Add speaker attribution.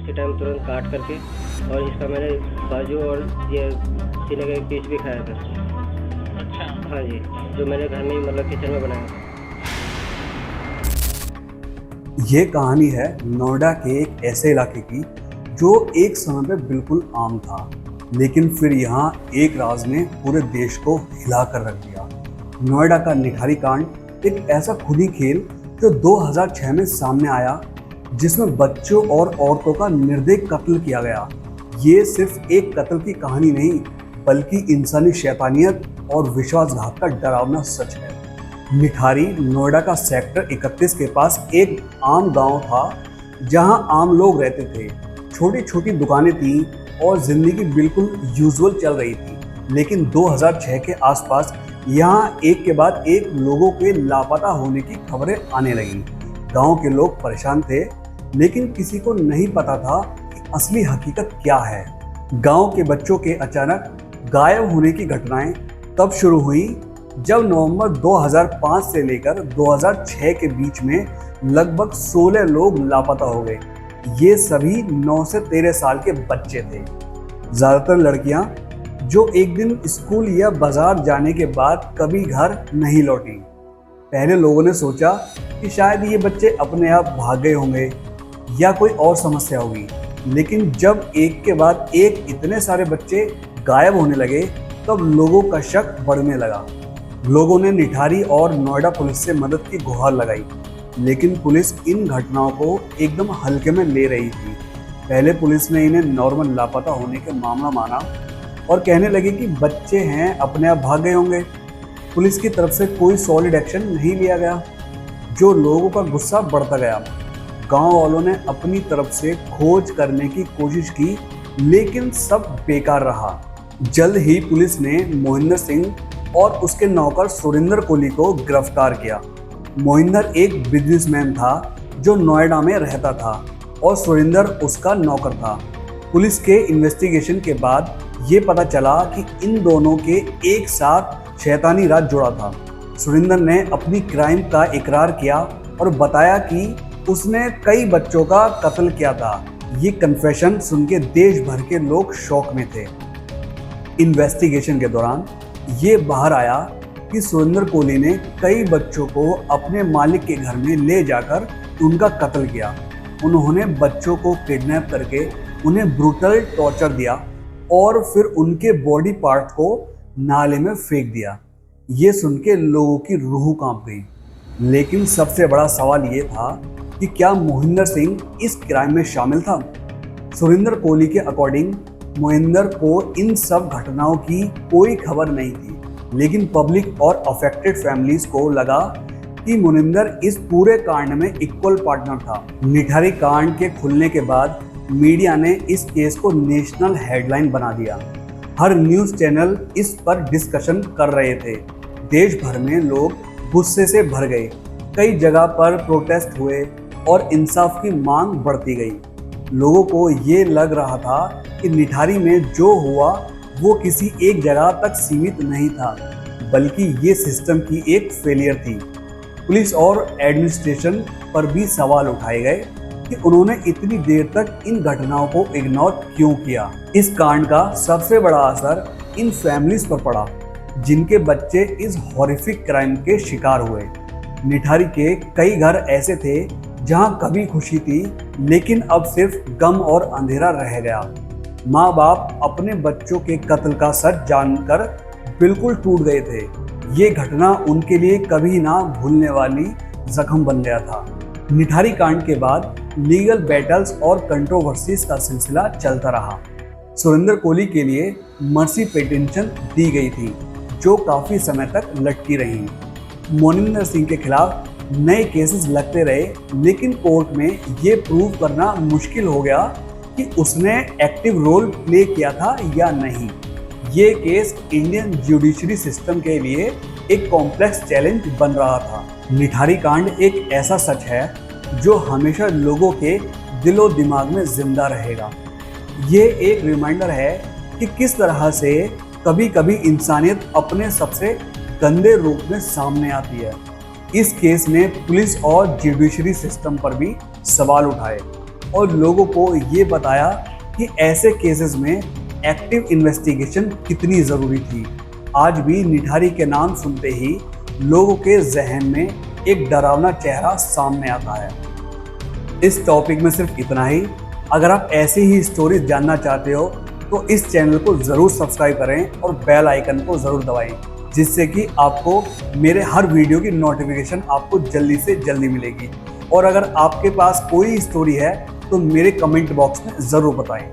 Speaker 1: उसी टाइम तुरंत काट करके, और इसका मैंने बाजू और ये सीने का एक पीस भी खाया था।
Speaker 2: अच्छा।
Speaker 1: हाँ जी, जो मैंने घर में ही मतलब किचन में बनाया था।
Speaker 3: ये कहानी है नोएडा के एक ऐसे इलाके की जो एक समय पे बिल्कुल आम था, लेकिन फिर यहाँ एक राज ने पूरे देश को हिला कर रख दिया। नोएडा का निठारी कांड एक ऐसा खुदी खेल जो 2006 में सामने आया, जिसमें बच्चों और औरतों का निर्दयी कत्ल किया गया। ये सिर्फ एक कत्ल की कहानी नहीं, बल्कि इंसानी शैतानियत और विश्वासघात का डरावना सच है। निठारी नोएडा का सेक्टर 31 के पास एक आम गांव था, जहां आम लोग रहते थे। छोटी छोटी दुकानें थीं और जिंदगी बिल्कुल यूजुअल चल रही थी। लेकिन 2006 के आसपास यहां एक के बाद एक लोगों के लापता होने की खबरें आने लगीं। गांव के लोग परेशान थे, लेकिन किसी को नहीं पता था कि असली हकीकत क्या है। गांव के बच्चों के अचानक गायब होने की घटनाएं तब शुरू हुई जब नवंबर 2005 से लेकर 2006 के बीच में लगभग 16 लोग लापता हो गए। ये सभी 9 से 13 साल के बच्चे थे, ज़्यादातर लड़कियां, जो एक दिन स्कूल या बाजार जाने के बाद कभी घर नहीं लौटी। पहले लोगों ने सोचा कि शायद ये बच्चे अपने आप भाग गए होंगे या कोई और समस्या होगी, लेकिन जब एक के बाद एक इतने सारे बच्चे गायब होने लगे, तब लोगों का शक बढ़ने लगा। लोगों ने निठारी और नोएडा पुलिस से मदद की गुहार लगाई, लेकिन पुलिस इन घटनाओं को एकदम हल्के में ले रही थी। पहले पुलिस ने इन्हें नॉर्मल लापता होने के मामला माना और कहने लगी कि बच्चे हैं, अपने आप भाग गए होंगे। पुलिस की तरफ से कोई सॉलिड एक्शन नहीं लिया गया, जो लोगों का गुस्सा बढ़ता गया। गांव वालों ने अपनी तरफ से खोज करने की कोशिश की, लेकिन सब बेकार रहा। जल्द ही पुलिस ने मोहिंदर सिंह और उसके नौकर सुरिंदर कोहली को गिरफ्तार किया। मोहिंदर एक बिजनेसमैन था जो नोएडा में रहता था और सुरिंदर उसका नौकर था। पुलिस के इन्वेस्टिगेशन के बाद ये पता चला कि इन दोनों के एक साथ शैतानी राज जुड़ा था। सुरिंदर ने अपनी क्राइम का इकरार किया और बताया कि उसने कई बच्चों का कत्ल किया था। ये कन्फेशन सुन के देश भर के लोग शौक में थे। इन्वेस्टिगेशन के दौरान ये बाहर आया कि सुरिंदर कोहली ने कई बच्चों को अपने मालिक के घर में ले जाकर उनका कत्ल किया। उन्होंने बच्चों को किडनैप करके उन्हें ब्रूटल टॉर्चर दिया और फिर उनके बॉडी पार्ट को नाले में फेंक दिया। ये सुन के लोगों की रूह कांप गई। लेकिन सबसे बड़ा सवाल ये था कि क्या मोहिंदर सिंह इस क्राइम में शामिल था? सुरिंदर कोहली के अकॉर्डिंग मोहिंदर को इन सब घटनाओं की कोई खबर नहीं थी, लेकिन पब्लिक और अफेक्टेड फैमिलीज को लगा कि मोहिंदर इस पूरे कांड में इक्वल पार्टनर था। निठारी कांड के खुलने के बाद मीडिया ने इस केस को नेशनल हेडलाइन बना दिया। हर न्यूज़ चैनल इस पर डिस्कशन कर रहे थे। देश भर में लोग गुस्से से भर गए। कई जगह पर प्रोटेस्ट हुए और इंसाफ की मांग बढ़ती गई। लोगों को ये लग रहा था कि निठारी में जो हुआ वो किसी एक जगह तक सीमित नहीं था, बल्कि ये सिस्टम की एक फेलियर थी। पुलिस और एडमिनिस्ट्रेशन पर भी सवाल उठाए गए कि उन्होंने इतनी देर तक इन घटनाओं को इग्नोर क्यों किया। इस कांड का सबसे बड़ा असर इन फैमिलीज पर पड़ा, जिनके बच्चे इस हॉरिफिक क्राइम के शिकार हुए। निठारी के कई घर ऐसे थे जहां कभी खुशी थी, लेकिन अब सिर्फ गम और अंधेरा रह गया। माँ बाप अपने बच्चों के कत्ल का सच जानकर बिल्कुल टूट गए थे। ये घटना उनके लिए कभी ना भूलने वाली जख्म बन गया था। निठारी कांड के बाद लीगल बैटल्स और कंट्रोवर्सीज का सिलसिला चलता रहा। सुरिंदर कोहली के लिए मर्सी पिटीशन दी गई थी, जो काफ़ी समय तक लटकी रही। मोहिंदर सिंह के खिलाफ नए केसेस लगते रहे, लेकिन कोर्ट में ये प्रूव करना मुश्किल हो गया कि उसने एक्टिव रोल प्ले किया था या नहीं। ये केस इंडियन जुडिशरी सिस्टम के लिए एक कॉम्प्लेक्स चैलेंज बन रहा था। निठारी कांड एक ऐसा सच है जो हमेशा लोगों के दिलो दिमाग में जिंदा रहेगा। ये एक रिमाइंडर है कि किस तरह से कभी कभी इंसानियत अपने सबसे गंदे रूप में सामने आती है। इस केस ने पुलिस और जुडिशरी सिस्टम पर भी सवाल उठाए। और लोगों को ये बताया कि ऐसे केसेस में एक्टिव इन्वेस्टिगेशन कितनी ज़रूरी थी। आज भी निठारी के नाम सुनते ही लोगों के जहन में एक डरावना चेहरा सामने आता है। इस टॉपिक में सिर्फ इतना ही। अगर आप ऐसी ही स्टोरीज जानना चाहते हो तो इस चैनल को ज़रूर सब्सक्राइब करें और बेल आइकन को ज़रूर दबाएं, जिससे कि आपको मेरे हर वीडियो की नोटिफिकेशन आपको जल्दी से जल्दी मिलेगी। और अगर आपके पास कोई स्टोरी है तो मेरे कमेंट बॉक्स में ज़रूर बताएं।